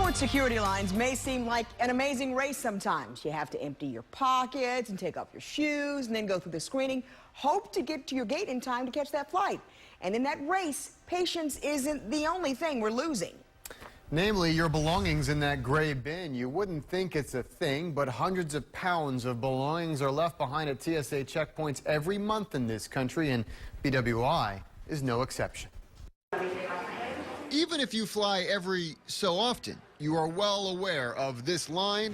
Airport security lines may seem like an amazing race sometimes. You have to empty your pockets and take off your shoes and then go through the screening. Hope to get to your gate in time to catch that flight. And in that race, patience isn't the only thing we're losing. Namely, your belongings in that gray bin. You wouldn't think it's a thing, but hundreds of pounds of belongings are left behind at TSA checkpoints every month in this country, and BWI is no exception. Even if you fly every so often, you are well aware of this line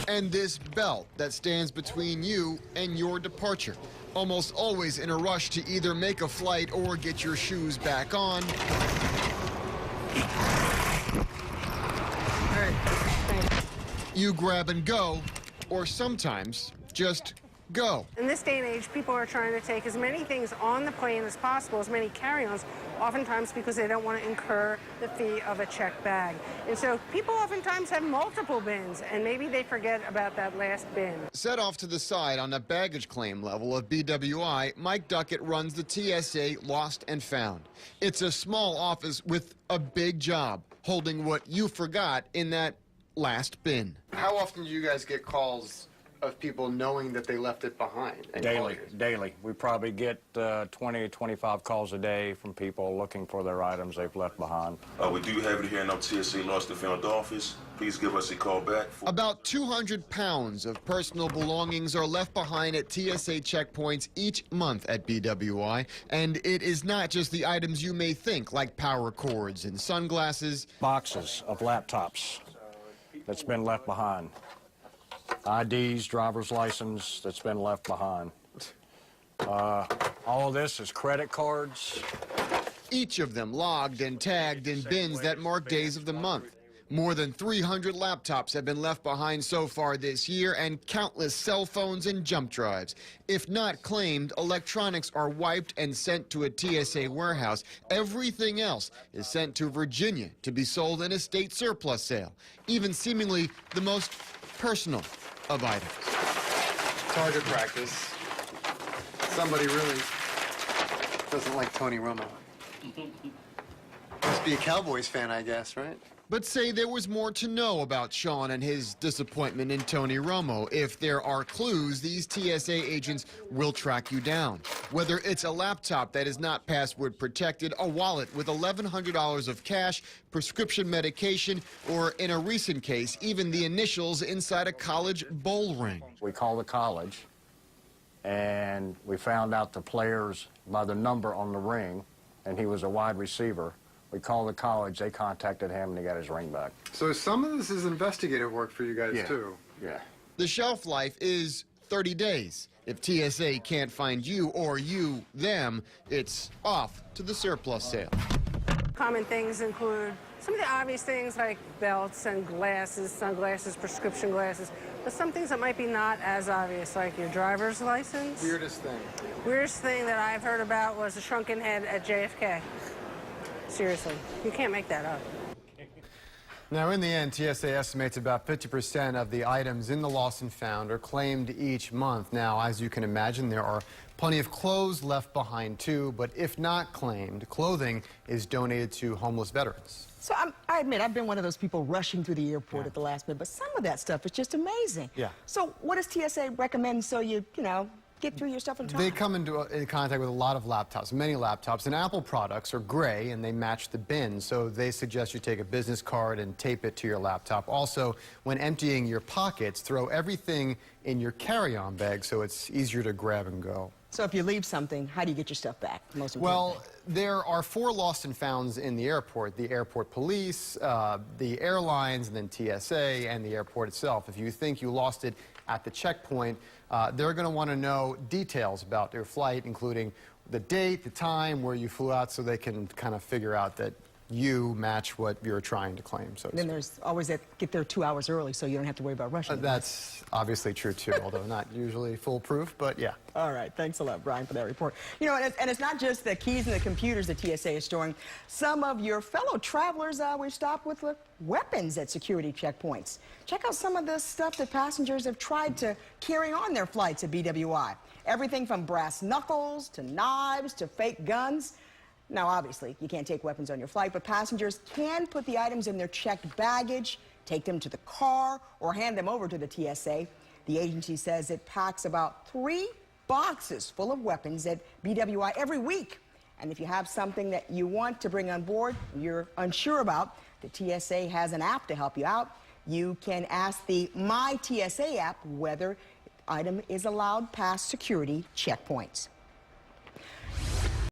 and this belt that stands between you and your departure. Almost always in a rush to either make a flight or get your shoes back on. You grab and go, or sometimes just go. In this day and age, people are trying to take as many things on the plane as possible, as many carry-ons, oftentimes because they don't want to incur the fee of a checked bag. And so people oftentimes have multiple bins, and maybe they forget about that last bin. Set off to the side on a baggage claim level of BWI, Mike Duckett runs the TSA Lost and Found. It's a small office with a big job, holding what you forgot in that last bin. How often do you guys get calls of people knowing that they left it behind? Daily. We probably get 20, 25 calls a day from people looking for their items they've left behind. We do have it here in our TSA Lost and Found office. Please give us a call back. About 200 pounds of personal belongings are left behind at TSA checkpoints each month at BWI. And it is not just the items you may think, like power cords and sunglasses. Boxes of laptops that's been left behind. IDs, driver's license that's been left behind. All of this is credit cards. Each of them logged and tagged in bins that mark days of the month. More than 300 laptops have been left behind so far this year, and countless cell phones and jump drives. If not claimed, electronics are wiped and sent to a TSA warehouse. Everything else is sent to Virginia to be sold in a state surplus sale, even seemingly the most personal of items. Target practice. Somebody really doesn't like Tony Romo. Must be a Cowboys fan, I guess, right? But say there was more to know about Sean and his disappointment in Tony Romo. If there are clues, these TSA agents will track you down. Whether it's a laptop that is not password protected, a wallet with $1,100 of cash, prescription medication, or in a recent case, even the initials inside a college bowl ring. We called the college, and we found out the players by the number on the ring, and he was a wide receiver. We called the college, they contacted him, and he got his ring back. So some of this is investigative work for you guys, too. Yeah. The shelf life is 30 days. If TSA can't find you or you them, it's off to the surplus sale. Common things include some of the obvious things like belts and glasses, sunglasses, prescription glasses, but some things that might be not as obvious, like your driver's license. Weirdest thing. Weirdest thing that I've heard about was a shrunken head at JFK. Seriously, you can't make that up. Now, in the end, TSA estimates about 50% of the items in the Lost and Found are claimed each month. Now, as you can imagine, there are plenty of clothes left behind, too. But if not claimed, clothing is donated to homeless veterans. So I admit, I've been one of those people rushing through the airport at the last minute, but some of that stuff is just amazing. Yeah. So what does TSA recommend so you know, get through your stuff in time? They come in contact with a lot of laptops, many laptops, and Apple products are gray and they match the bin, so they suggest you take a business card and tape it to your laptop. Also, when emptying your pockets, throw everything in your carry-on bag so it's easier to grab and go. So if you leave something, how do you get your stuff back? Most important Well, thing. there are 4 lost and founds in the airport. The airport police, the airlines, and then TSA, and the airport itself. If you think you lost it at the checkpoint, they're going to want to know details about your flight, including the date, the time, where you flew out, so they can kind of figure out that you match what you're trying to claim. So then there's always that get there 2 hours early so you don't have to worry about rushing. That's obviously true, too, although not usually foolproof, but yeah. All right. Thanks a lot, Brian, for that report. You know, and it's not just the keys and the computers the TSA is storing. Some of your fellow travelers we've stopped with weapons at security checkpoints. Check out some of the stuff that passengers have tried to carry on their flights at BWI. Everything from brass knuckles to knives to fake guns. Now, obviously, you can't take weapons on your flight, but passengers can put the items in their checked baggage, take them to the car, or hand them over to the TSA. The agency says it packs about 3 boxes full of weapons at BWI every week. And if you have something that you want to bring on board, you're unsure about, the TSA has an app to help you out. You can ask the My TSA app whether the item is allowed past security checkpoints.